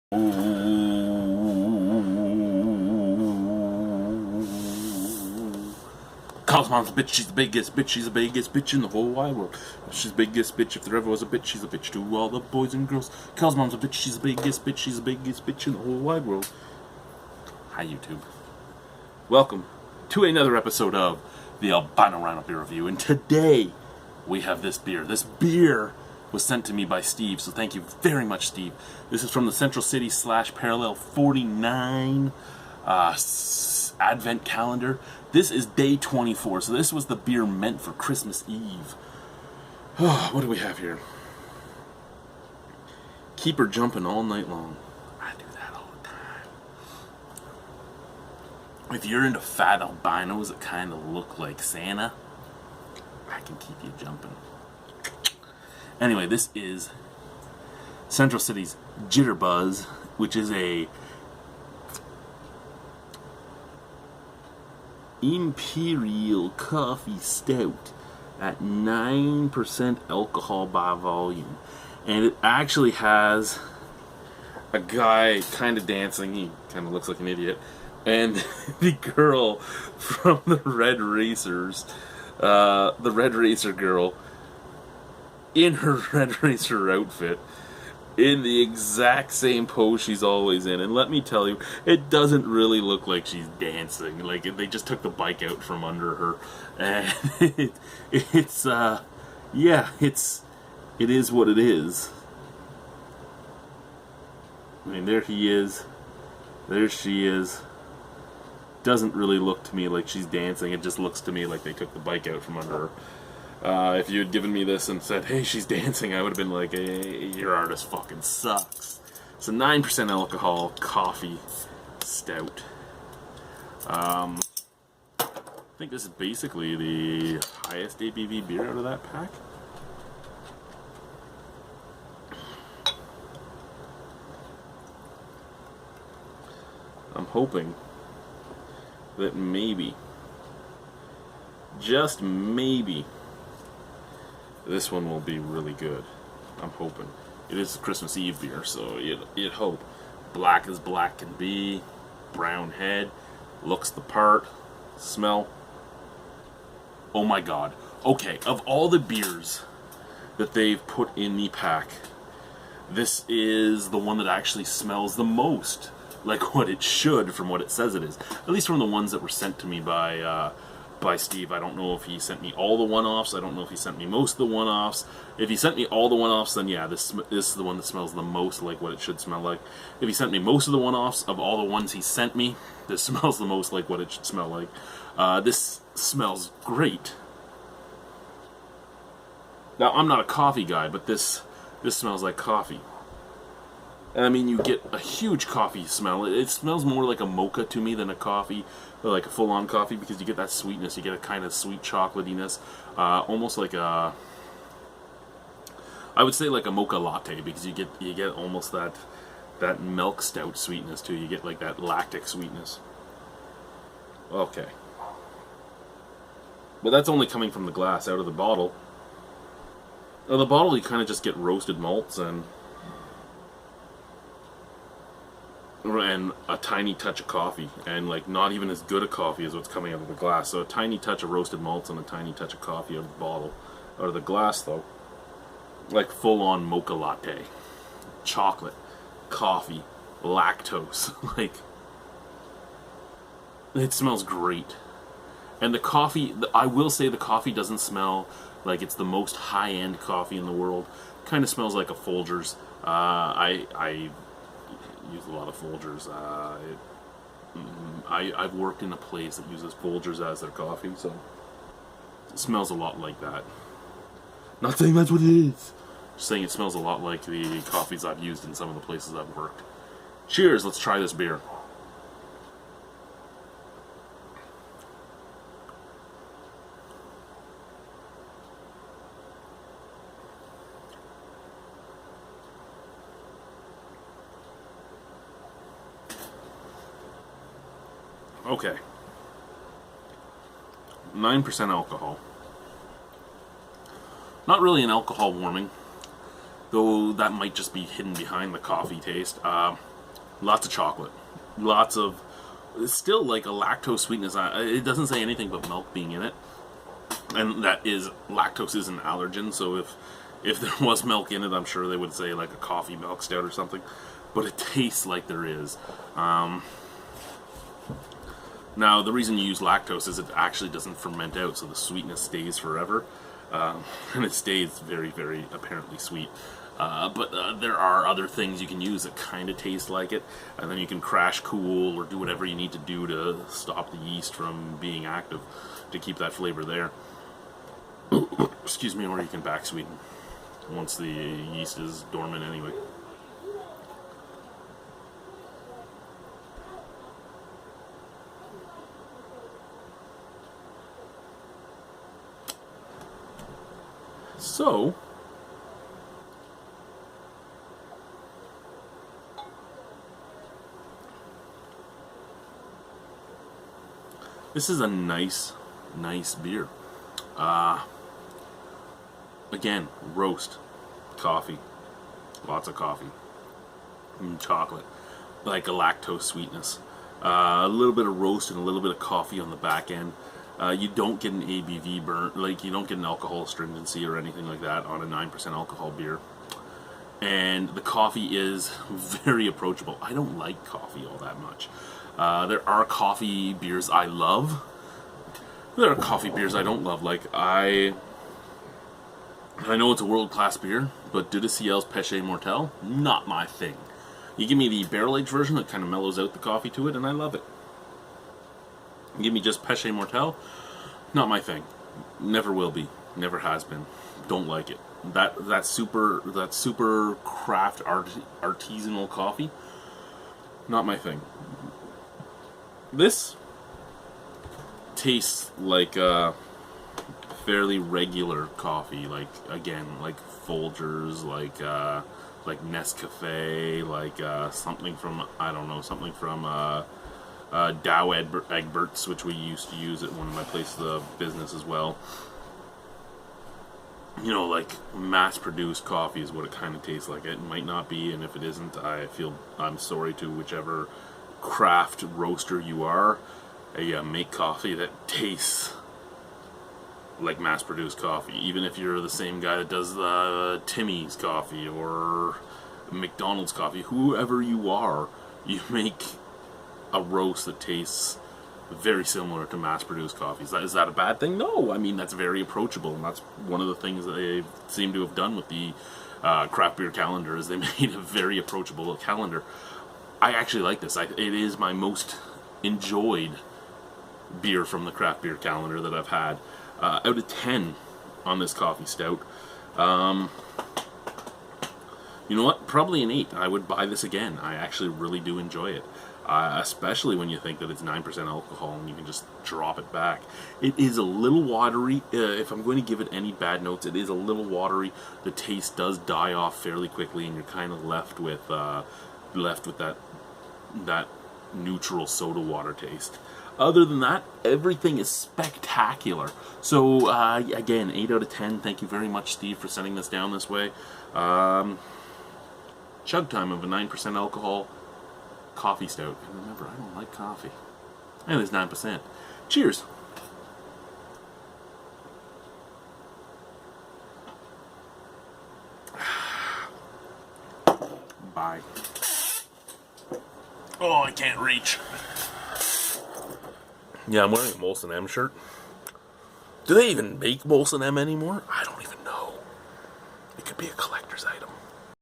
Cosmos bitch, she's the biggest bitch, she's the biggest bitch in the whole wide world. She's the biggest bitch, if there ever was a bitch, she's a bitch to all the boys and girls. Cosmos a bitch, she's the biggest bitch, she's the biggest bitch in the whole wide world. Hi YouTube. Welcome to another episode of the Albino Rhino Beer Review, and today we have this beer. This beer was sent to me by Steve, so thank you very much, Steve. This is from the Central City / Parallel 49 Advent calendar. This is day 24, so this was the beer meant for Christmas Eve. What do we have here? Keep her jumping all night long. I do that all the time. If you're into fat albinos that kind of look like Santa, I can keep you jumping. Anyway, this is Central City's Jitter, which is a Imperial coffee stout at 9% alcohol by volume. And it actually has a guy kind of dancing. He kind of looks like an idiot. And the girl from the Red Racers, the Red Racer girl, in her Red Racer outfit, in the exact same pose she's always in. And let me tell you, it doesn't really look like she's dancing. Like, they just took the bike out from under her. And it is what it is. I mean, there he is. There she is. Doesn't really look to me like she's dancing. It just looks to me like they took the bike out from under her. If you had given me this and said, hey, she's dancing, I would have been like, hey, your artist fucking sucks. It's a 9% alcohol coffee stout. I think this is basically the highest ABV beer out of that pack. I'm hoping that maybe, just maybe, this one will be really good. I'm hoping. It is a Christmas Eve beer, so you'd hope. Black as black can be. Brown head. Looks the part. Smell. Oh my god. Okay, of all the beers that they've put in the pack, this is the one that actually smells the most like what it should from what it says it is. At least from the ones that were sent to me by Steve. I don't know if he sent me all the one-offs. I don't know if he sent me most of the one-offs. If he sent me all the one-offs, then yeah, this is the one that smells the most like what it should smell like. If he sent me most of the one-offs, of all the ones he sent me, this smells the most like what it should smell like. This smells great. Now, I'm not a coffee guy, but this smells like coffee. I mean, you get a huge coffee smell. It smells more like a mocha to me than a coffee, or like a full-on coffee, because you get that sweetness. You get a kind of sweet chocolatiness, almost like a, I would say like a mocha latte, because you get almost that milk stout sweetness too. You get like that lactic sweetness. Okay, but that's only coming from the glass. Out of the bottle, you kind of just get roasted malts and a tiny touch of coffee, and like not even as good a coffee as what's coming out of the glass. So a tiny touch of roasted malts and a tiny touch of coffee out of the bottle. Out of the glass though, like full-on mocha latte, chocolate, coffee, lactose. Like, it smells great. And the coffee, I will say the coffee doesn't smell like it's the most high-end coffee in the world. Kind of smells like a Folgers. I use a lot of Folgers. I've worked in a place that uses Folgers as their coffee, so it smells a lot like that. Not saying that's what it is. Just saying it smells a lot like the coffees I've used in some of the places I've worked. Cheers, let's try this beer. Okay. 9% alcohol. Not really an alcohol warming, though that might just be hidden behind the coffee taste. Lots of chocolate. Lots of... It's still like a lactose sweetness. It doesn't say anything but milk being in it. And that is... Lactose is an allergen, so if there was milk in it, I'm sure they would say like a coffee milk stout or something. But it tastes like there is. Now, the reason you use lactose is it actually doesn't ferment out, so the sweetness stays forever. And it stays very, very apparently sweet. But there are other things you can use that kind of taste like it, and then you can crash cool or do whatever you need to do to stop the yeast from being active to keep that flavor there. Excuse me, or you can back sweeten once the yeast is dormant anyway. So, this is a nice beer. Again, roast, coffee, lots of coffee, chocolate, like a lactose sweetness. A little bit of roast and a little bit of coffee on the back end. You don't get an ABV burn, like you don't get an alcohol astringency or anything like that on a 9% alcohol beer. And the coffee is very approachable. I don't like coffee all that much. There are coffee beers I love. There are coffee beers I don't love. Like I know it's a world-class beer, but Dudeciel's Péché Mortel, not my thing. You give me the barrel-aged version that kind of mellows out the coffee to it, and I love it. Give me just Péché Mortel, not my thing. Never will be. Never has been. Don't like it. That super craft artisanal coffee, not my thing. This tastes like fairly regular coffee, like again, like Folgers, like Nescafe, like something from something from Dow Egberts, which we used to use at one of my places of business as well. You know, like mass-produced coffee is what it kind of tastes like. It might not be, and if it isn't, I'm sorry to whichever craft roaster you are. Make coffee that tastes like mass-produced coffee. Even if you're the same guy that does Timmy's coffee or McDonald's coffee, whoever you are, you make a roast that tastes very similar to mass-produced coffee. Is that a bad thing? No, I mean, that's very approachable, and that's one of the things that they seem to have done with the craft beer calendar, is they made a very approachable calendar. I actually like this. It is my most enjoyed beer from the craft beer calendar that I've had. Out of 10 on this coffee stout. You know what? Probably an 8. I would buy this again. I actually really do enjoy it. Especially when you think that it's 9% alcohol and you can just drop it back. It is a little watery. If I'm going to give it any bad notes, it is a little watery. The taste does die off fairly quickly, and you're kind of left with that neutral soda water taste. Other than that, everything is spectacular. So, again, 8 out of 10. Thank you very much, Steve, for sending this down this way. Chug time of a 9% alcohol coffee stout. And remember, I don't like coffee. And it's 9%. Cheers. Bye. Oh, I can't reach. Yeah, I'm wearing a Molson M shirt. Do they even make Molson M anymore? I don't even know. It could be a collector's item.